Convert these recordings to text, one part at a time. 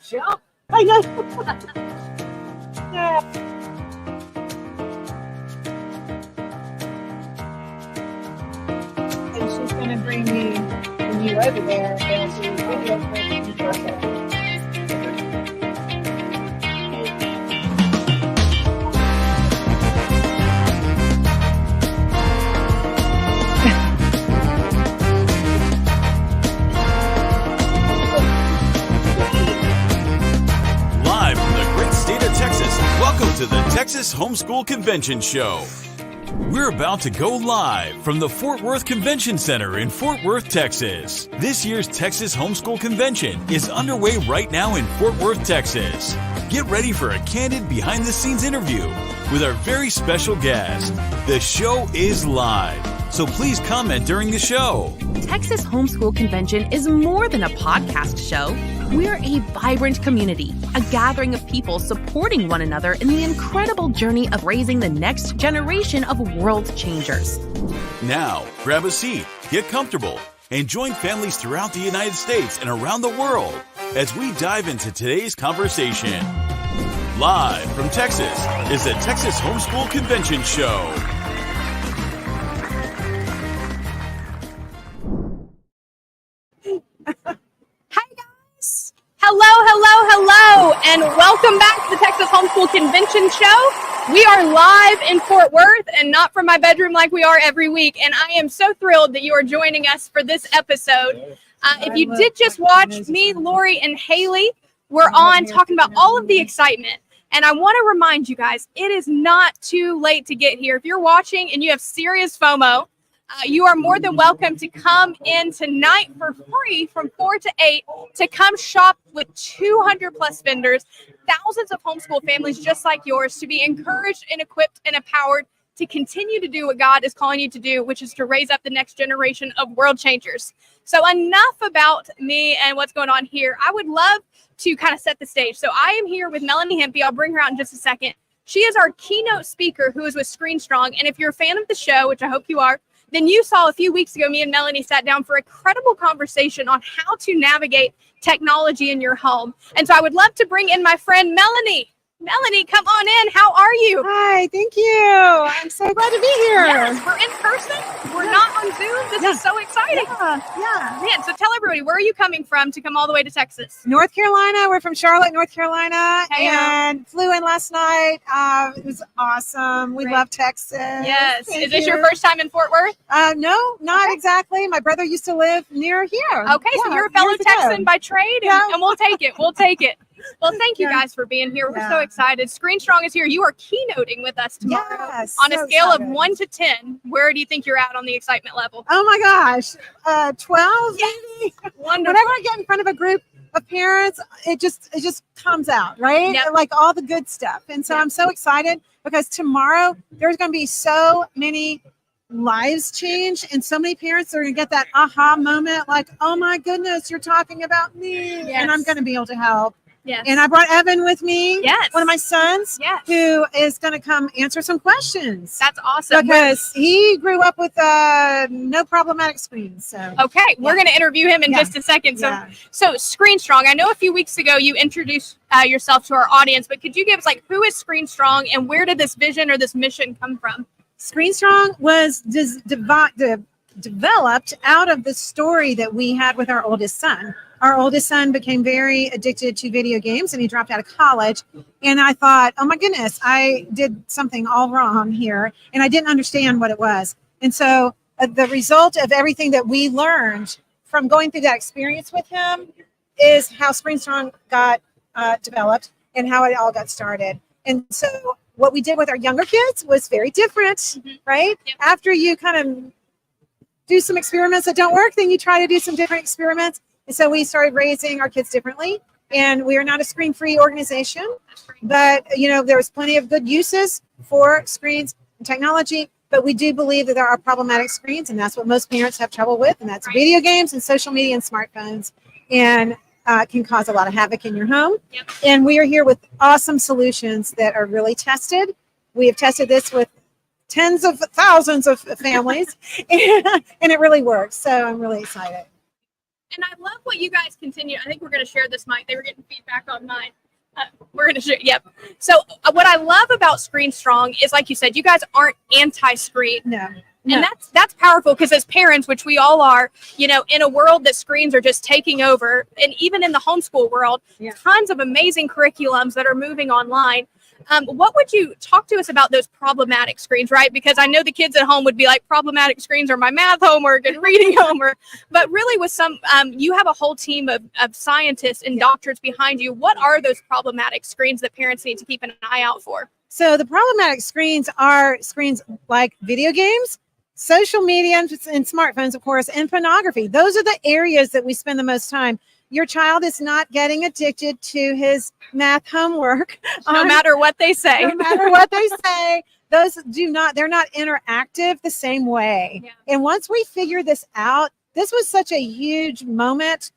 jump. I know. Yeah. And she's going to bring you over there and do video for Welcome to the Texas HomeSchool Convention Show. We're about to go live from the Fort Worth Convention Center in Fort Worth, Texas. This year's Texas HomeSchool Convention is underway right now in Fort Worth, Texas. Get ready for a candid behind-the-scenes interview with our very special guest. The show is live, so please comment during the show. Texas HomeSchool Convention is more than a podcast show. We're a vibrant community, a gathering of people supporting one another in the incredible journey of raising the next generation of world changers. Now, grab a seat, get comfortable, and join families throughout the United States and around the world as we dive into today's conversation. Live from Texas is the Texas HomeSchool Convention Show. Hello, and welcome back to the Texas HomeSchool Convention Show. We are live in Fort Worth and not from my bedroom like we are every week, and I am so thrilled that you are joining us for this episode. If you did just watch me, Lori, and Haley, we're on talking about all of the excitement, and I want to remind you guys, it is not too late to get here. If you're watching and you have serious FOMO, you are more than welcome to come in tonight for free from 4 to 8 to come shop with 200 plus vendors, thousands of homeschool families just like yours, to be encouraged and equipped and empowered to continue to do what God is calling you to do, which is to raise up the next generation of world changers. So enough about me and what's going on here. I would love to kind of set the stage. So I am here with Melanie Hempe. I'll bring her out in just a second. She is our keynote speaker who is with Screen Strong. And if you're a fan of the show, which I hope you are, then you saw a few weeks ago, me and Melanie sat down for a credible conversation on how to navigate technology in your home. And so I would love to bring in my friend, Melanie. Melanie, come on in. How are you? Hi, thank you. I'm so glad to be here. Yes, we're in person. We're not on Zoom. This is so exciting. Yeah. Man, so tell everybody, where are you coming from to come all the way to Texas? North Carolina. We're from Charlotte, North Carolina, and flew in last night. It was awesome. We love Texas. Yes. Is this your first time in Fort Worth? No, not exactly. My brother used to live near here. Okay, so you're a fellow Texan by trade, and we'll take it. We'll take it. Well, thank you guys for being here. We're so excited. Screen Strong is here. You are keynoting with us tomorrow. Yes, on a scale of 1 to 10, where do you think you're at on the excitement level? Oh my gosh, 12 maybe. Wonderful. Whenever I get in front of a group of parents, it just comes out, right? Yep. Like all the good stuff. And so I'm so excited because tomorrow there's going to be so many lives change, and so many parents are going to get that aha moment, like, oh my goodness, you're talking about me, and I'm going to be able to help. Yes. And I brought Evan with me, one of my sons, who is going to come answer some questions. That's awesome. Because he grew up with no problematic screens. So we're going to interview him in just a second. So Screen Strong, I know a few weeks ago you introduced yourself to our audience, but could you give us, like, who is Screen Strong and where did this vision or this mission come from? Screen Strong was developed out of the story that we had with our oldest son. Our oldest son became very addicted to video games, and he dropped out of college. And I thought, oh my goodness, I did something all wrong here, and I didn't understand what it was. And so the result of everything that we learned from going through that experience with him is how Screen Strong got developed and how it all got started. And so what we did with our younger kids was very different, right? Yep. After you kind of do some experiments that don't work, then you try to do some different experiments. And so we started raising our kids differently, and we are not a screen-free organization, but, you know, there's plenty of good uses for screens and technology, but we do believe that there are problematic screens, and that's what most parents have trouble with, and that's video games and social media and smartphones, and can cause a lot of havoc in your home. Yep. And we are here with awesome solutions that are really tested. We have tested this with tens of thousands of families, and it really works, so I'm really excited. And I love what you guys continue. I think we're going to share this mic. They were getting feedback on mine. We're going to share. Yep. So what I love about Screen Strong is, like you said, you guys aren't anti-screen. No. And that's powerful, because as parents, which we all are, in a world that screens are just taking over, and even in the homeschool world, tons of amazing curriculums that are moving online. What would you talk to us about those problematic screens, right? Because I know the kids at home would be like, problematic screens are my math homework and reading homework. But really with some, you have a whole team of scientists and doctors behind you. What are those problematic screens that parents need to keep an eye out for? So the problematic screens are screens like video games, social media, and smartphones, of course, and pornography. Those are the areas that we spend the most time. Your child is not getting addicted to his math homework. No matter what they say. No matter what they say. They're not interactive the same way. Yeah. And once we figure this out, this was such a huge moment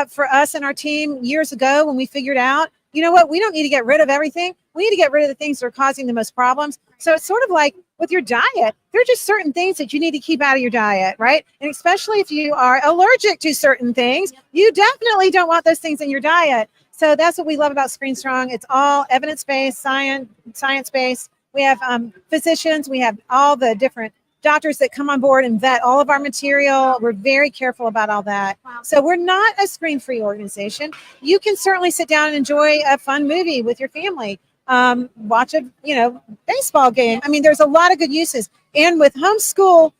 for us and our team years ago when we figured out, you know what, we don't need to get rid of everything. We need to get rid of the things that are causing the most problems. So it's sort of like with your diet, there are just certain things that you need to keep out of your diet, right? And especially if you are allergic to certain things, you definitely don't want those things in your diet. So that's what we love about Screen Strong. It's all evidence-based, science-based. We have physicians. We have all the different doctors that come on board and vet all of our material. We're very careful about all that. Wow. So we're not a screen-free organization. You can certainly sit down and enjoy a fun movie with your family. Watch a baseball game. I mean, there's a lot of good uses. And with homeschool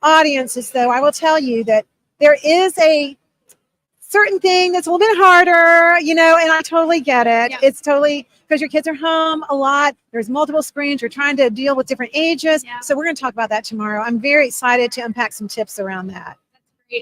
audiences, though, I will tell you that there is a certain thing that's a little bit harder, and I totally get it. Yeah. It's totally because your kids are home a lot. There's multiple screens. You're trying to deal with different ages. Yeah. So we're going to talk about that tomorrow. I'm very excited to unpack some tips around that.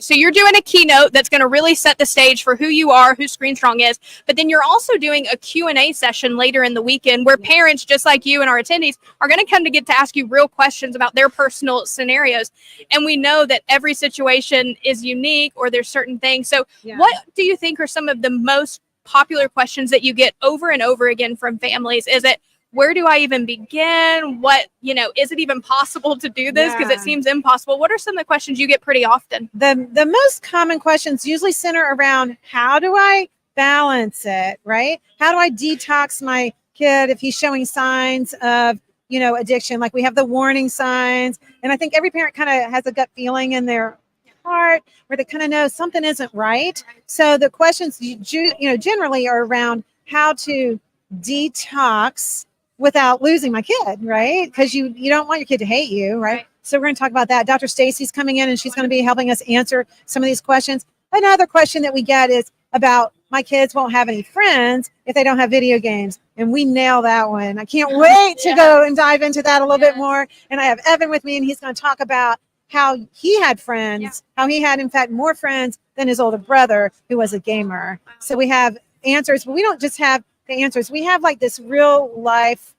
So you're doing a keynote that's going to really set the stage for who you are, who Screen Strong is, but then you're also doing a Q&A session later in the weekend where parents, just like you and our attendees, are going to come to get to ask you real questions about their personal scenarios. And we know that every situation is unique, or there's certain things. So what do you think are some of the most popular questions that you get over and over again from families? Is it, where do I even begin? What, is it even possible to do this? Because it seems impossible. What are some of the questions you get pretty often? The most common questions usually center around, how do I balance it, right? How do I detox my kid if he's showing signs of, addiction? Like we have the warning signs. And I think every parent kind of has a gut feeling in their heart where they kind of know something isn't right. So the questions, generally are around how to detox without losing my kid, right? Because you don't want your kid to hate you, right? So we're going to talk about that. Dr. Stacy's coming in and she's going to be helping us answer some of these questions. Another question that we get is about, my kids won't have any friends if they don't have video games. And we nail that one. I can't wait to go and dive into that a little bit more. And I have Evan with me, and he's going to talk about how he had friends, how he had, in fact, more friends than his older brother, who was a gamer. So we have answers, but we don't just have the answers. We have like this real life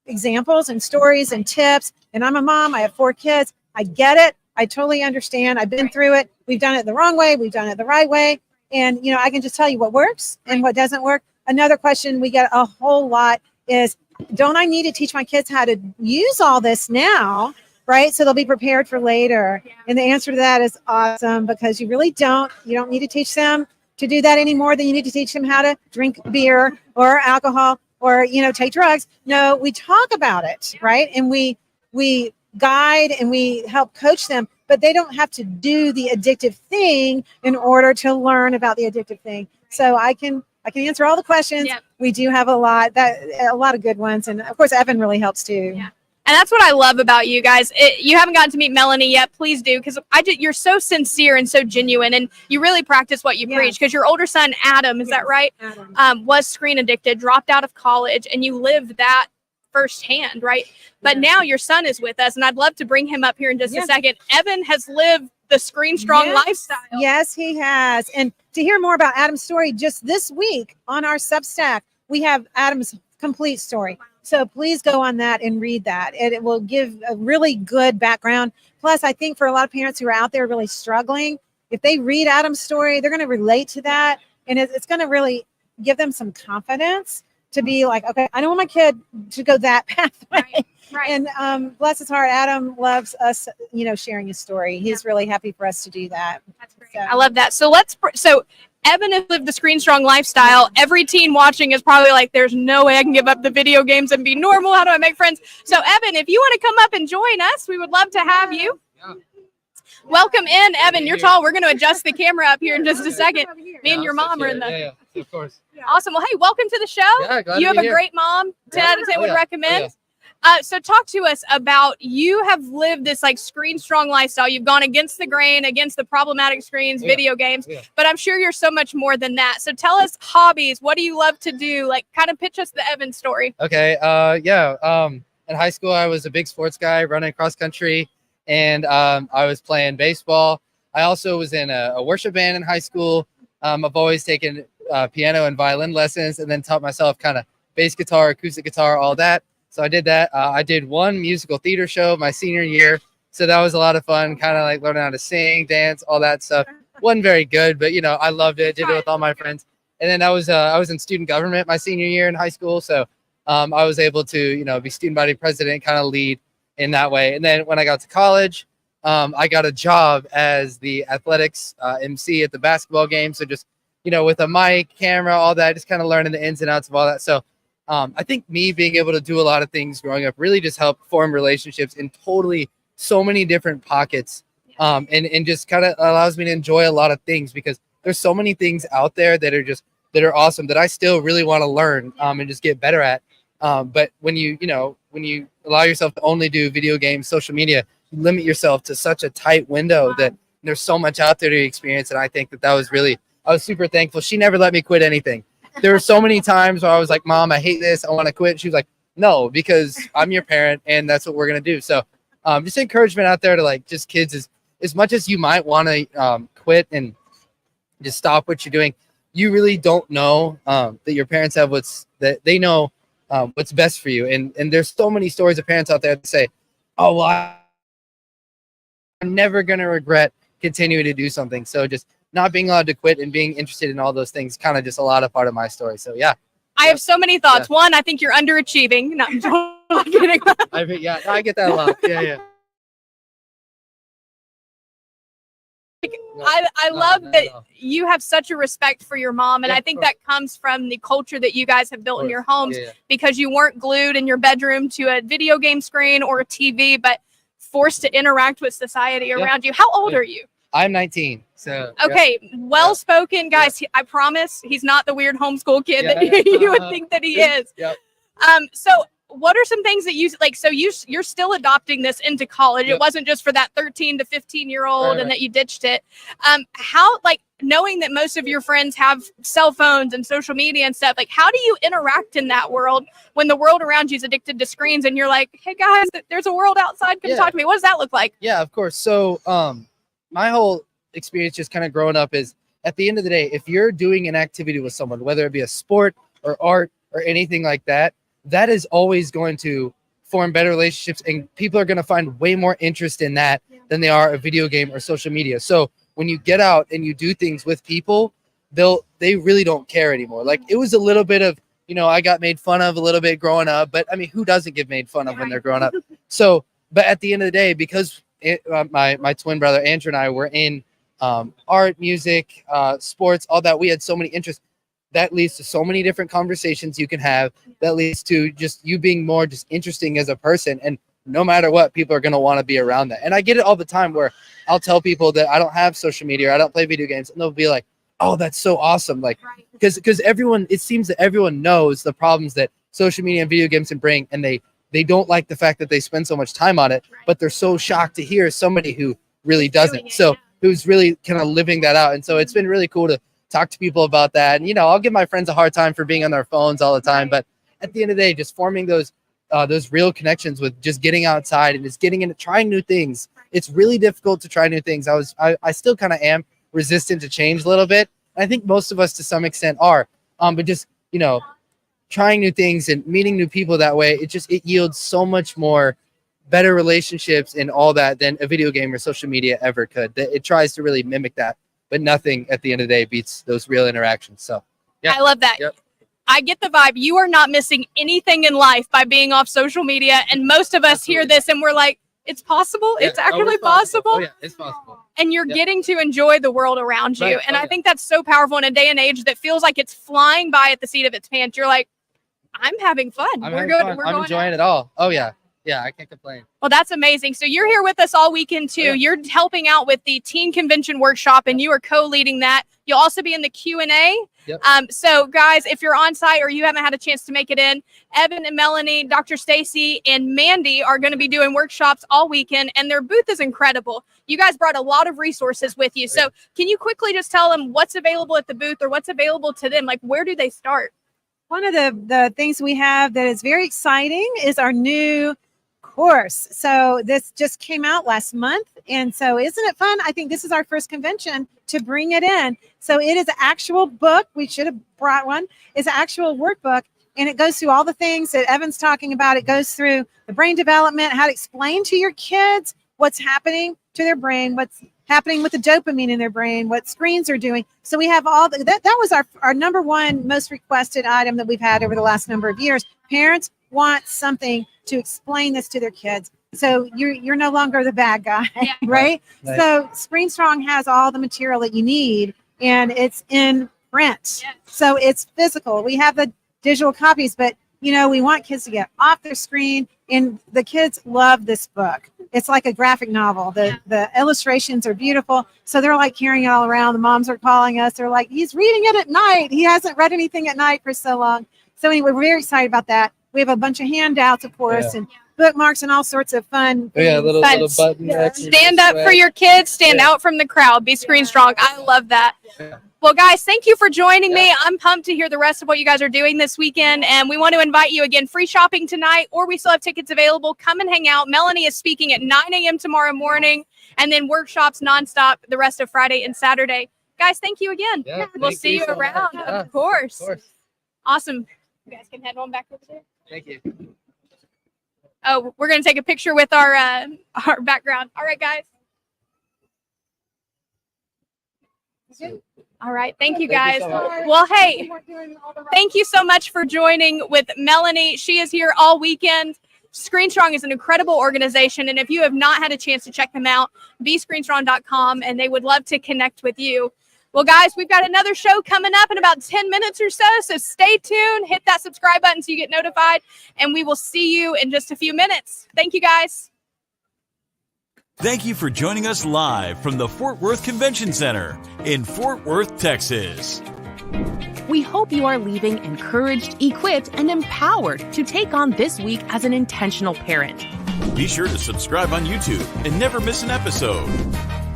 examples and stories and tips. And I'm a mom. I have 4 kids. I get it. I totally understand. I've been through it. We've done it the wrong way. We've done it the right way. And, I can just tell you what works and what doesn't work. Another question we get a whole lot is, don't I need to teach my kids how to use all this now, right? So they'll be prepared for later. Yeah. And the answer to that is awesome, because you really don't. You don't need to teach them to do that any more than you need to teach them how to drink beer or alcohol or, take drugs. No, we talk about it, right? And we guide and we help coach them, but they don't have to do the addictive thing in order to learn about the addictive thing. So I can answer all the questions. Yep. We do have a lot of good ones. And of course, Evan really helps too. Yeah. And that's what I love about you guys. You haven't gotten to meet Melanie yet. Please do, because you're so sincere and so genuine, and you really practice what you preach. Because your older son, Adam, is that right? Adam. Was screen addicted, dropped out of college, and you lived that firsthand, right? But now your son is with us, and I'd love to bring him up here in just a second. Evan has lived the Screen Strong lifestyle. Yes, he has. And to hear more about Adam's story, just this week on our Substack, we have Adam's complete story. So please go on that and read that. It will give a really good background. Plus, I think for a lot of parents who are out there really struggling, if they read Adam's story, they're going to relate to that. And it's going to really give them some confidence to be like, okay, I don't want my kid to go that pathway. Right. And bless his heart, Adam loves us, sharing his story. He's really happy for us to do that. That's great. I love that. So so Evan has lived the screen strong lifestyle. Every teen watching is probably like, there's no way I can give up the video games and be normal. How do I make friends? So Evan, if you want to come up and join us, we would love to have you. Yeah. Welcome in, Evan. You're tall. We're going to adjust the camera up here in just a second. Me and your mom are in the. Yeah, of course. Awesome. Well, hey, welcome to the show. Yeah, glad you to have be a here. great mom. 10 out of 10 would recommend. Yeah. So talk to us about, you have lived this like screen strong lifestyle. You've gone against the grain, against the problematic screens, video games, but I'm sure you're so much more than that. So tell us hobbies. What do you love to do? Like, kind of pitch us the Evan story. Okay. In high school, I was a big sports guy, running cross country, and I was playing baseball. I also was in a worship band in high school. I've always taken piano and violin lessons, and then taught myself kind of bass guitar, acoustic guitar, all that. So I did that. I did one musical theater show my senior year. So that was a lot of fun, kind of like learning how to sing, dance, all that stuff. Wasn't very good, but I loved it. Did it with all my friends. And then I was in student government my senior year in high school. So I was able to, be student body president, kind of lead in that way. And then when I got to college, I got a job as the athletics MC at the basketball game. So just, with a mic, camera, all that, just kind of learning the ins and outs of all that. So I think me being able to do a lot of things growing up really just helped form relationships in totally so many different pockets, and just kind of allows me to enjoy a lot of things, because there's so many things out there that are awesome that I still really want to learn and just get better at. But when you allow yourself to only do video games, social media, you limit yourself to such a tight window that there's so much out there to experience. And I think that was really, I was super thankful. She never let me quit anything. There were so many times where I was like, Mom, I hate this. I want to quit. She was like, no, because I'm your parent and that's what we're going to do. So just encouragement out there to like just kids, as much as you might want to quit and just stop what you're doing, you really don't know that your parents have that they know what's best for you. And there's so many stories of parents out there that say, oh, well, I'm never going to regret continuing to do something. So just not being allowed to quit and being interested in all those things, kind of just a lot of part of my story. So yeah. I have so many thoughts. One, I think you're underachieving. No, I'm totally kidding. I get that a lot. Yeah. I love that you have such a respect for your mom, and I think that comes from the culture that you guys have built in your homes, because you weren't glued in your bedroom to a video game screen or a TV, but forced to interact with society around you. How old are you? I'm 19. So okay, well-spoken, guys. I promise he's not the weird homeschool kid that you would think that he is. So what are some things that you like? So you're still adopting this into college. It wasn't just for that 13 to 15-year-old and that you ditched it. How, like, knowing that most of your friends have cell phones and social media and stuff, like, how do you interact in that world when the world around you is addicted to screens and you're like, hey guys, there's a world outside, come talk to me? What does that look like? Yeah, of course. So my whole experience just kind of growing up is, at the end of the day, if you're doing an activity with someone, whether it be a sport or art or anything like that, that is always going to form better relationships, and people are going to find way more interest in that than they are a video game or social media. So when you get out and you do things with people, they really don't care anymore. Like, it was a little bit of, I got made fun of a little bit growing up, but I mean, who doesn't get made fun of when they're growing up? So, but at the end of the day, because my twin brother Andrew and I were in art, music, sports, all that, we had so many interests. That leads to so many different conversations you can have. That leads to just you being more just interesting as a person. And no matter what, people are going to want to be around that. And I get it all the time where I'll tell people that I don't have social media or I don't play video games, and they'll be like, oh, that's so awesome. Like, because it seems that everyone knows the problems that social media and video games can bring. And they don't like the fact that they spend so much time on it, but they're so shocked to hear somebody who really doesn't. Who's really kind of living that out. And so it's been really cool to talk to people about that. And, I'll give my friends a hard time for being on their phones all the time. But at the end of the day, just forming those real connections with just getting outside and just getting into trying new things. It's really difficult to try new things. I still kind of am resistant to change a little bit. I think most of us to some extent are, but just, trying new things and meeting new people that way, it yields so much more better relationships and all that than a video game or social media ever could. It tries to really mimic that, but nothing at the end of the day beats those real interactions. So I love that. I get the vibe. You are not missing anything in life by being off social media. And most of us hear this and we're like, it's possible. Yeah. It's actually possible. Oh, yeah, it's possible. And you're getting to enjoy the world around you. Right. And I think that's so powerful in a day and age that feels like it's flying by at the seat of its pants. You're like, I'm having fun. I'm going enjoying it all. Oh, yeah. Yeah, I can't complain. Well, that's amazing. So you're here with us all weekend too. Yeah. You're helping out with the teen convention workshop and you are co-leading that. You'll also be in the Q&A. Yep. So guys, if you're on site or you haven't had a chance to make it in, Evan and Melanie, Dr. Stacy and Mandy are going to be doing workshops all weekend and their booth is incredible. You guys brought a lot of resources with you. So can you quickly just tell them what's available at the booth or what's available to them? Like, where do they start? One of the things we have that is very exciting is our new course. So this just came out last month. And so isn't it fun? I think this is our first convention to bring it in. So it is an actual book. We should have brought one. It's an actual workbook. And it goes through all the things that Evan's talking about. It goes through the brain development, how to explain to your kids what's happening to their brain, what's happening with the dopamine in their brain, what screens are doing. So we have all that was our number one most requested item that we've had over the last number of years. Parents want something to explain this to their kids. So you're no longer the bad guy, right? So Screen Strong has all the material that you need and it's in print. Yes. So it's physical. We have the digital copies, but we want kids to get off their screen and the kids love this book. It's like a graphic novel. The illustrations are beautiful. So they're like carrying it all around. The moms are calling us. They're like, he's reading it at night. He hasn't read anything at night for so long. So anyway, we're very excited about that. We have a bunch of handouts, of course, and bookmarks and all sorts of fun. Yeah, little button. Stand up for your kids. Stand out from the crowd. Be Screen Strong. I love that. Yeah. Well, guys, thank you for joining me. I'm pumped to hear the rest of what you guys are doing this weekend. And we want to invite you again, free shopping tonight, or we still have tickets available. Come and hang out. Melanie is speaking at 9 a.m. tomorrow morning, and then workshops nonstop the rest of Friday and Saturday. Guys, thank you again. Yeah, we'll see you around. Yeah, of course. Awesome. You guys can head on back over there. Thank you. Oh, we're going to take a picture with our background. All right, guys. All right. Thank you, guys. Well, hey, thank you so much for joining with Melanie. She is here all weekend. Screen Strong is an incredible organization. And if you have not had a chance to check them out, bescreenstrong.com, and they would love to connect with you. Well, guys, we've got another show coming up in about 10 minutes or so. So stay tuned. Hit that subscribe button so you get notified. And we will see you in just a few minutes. Thank you, guys. Thank you for joining us live from the Fort Worth Convention Center in Fort Worth, Texas. We hope you are leaving encouraged, equipped, and empowered to take on this week as an intentional parent. Be sure to subscribe on YouTube and never miss an episode.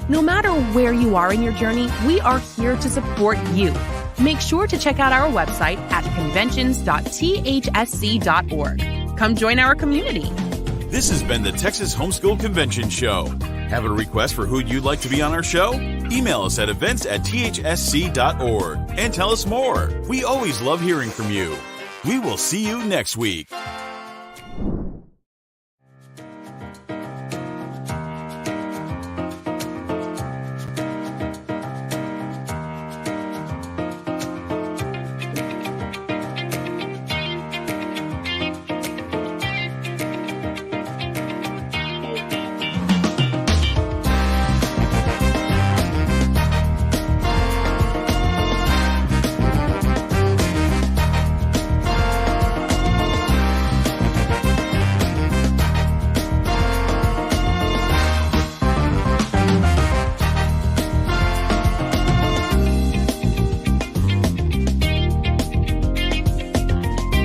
No matter where you are in your journey, we are here to support you. Make sure to check out our website at conventions.thsc.org. Come join our community. This has been the Texas Homeschool Convention Show. Have a request for who you'd like to be on our show? Email us at events@thsc.org and tell us more. We always love hearing from you. We will see you next week.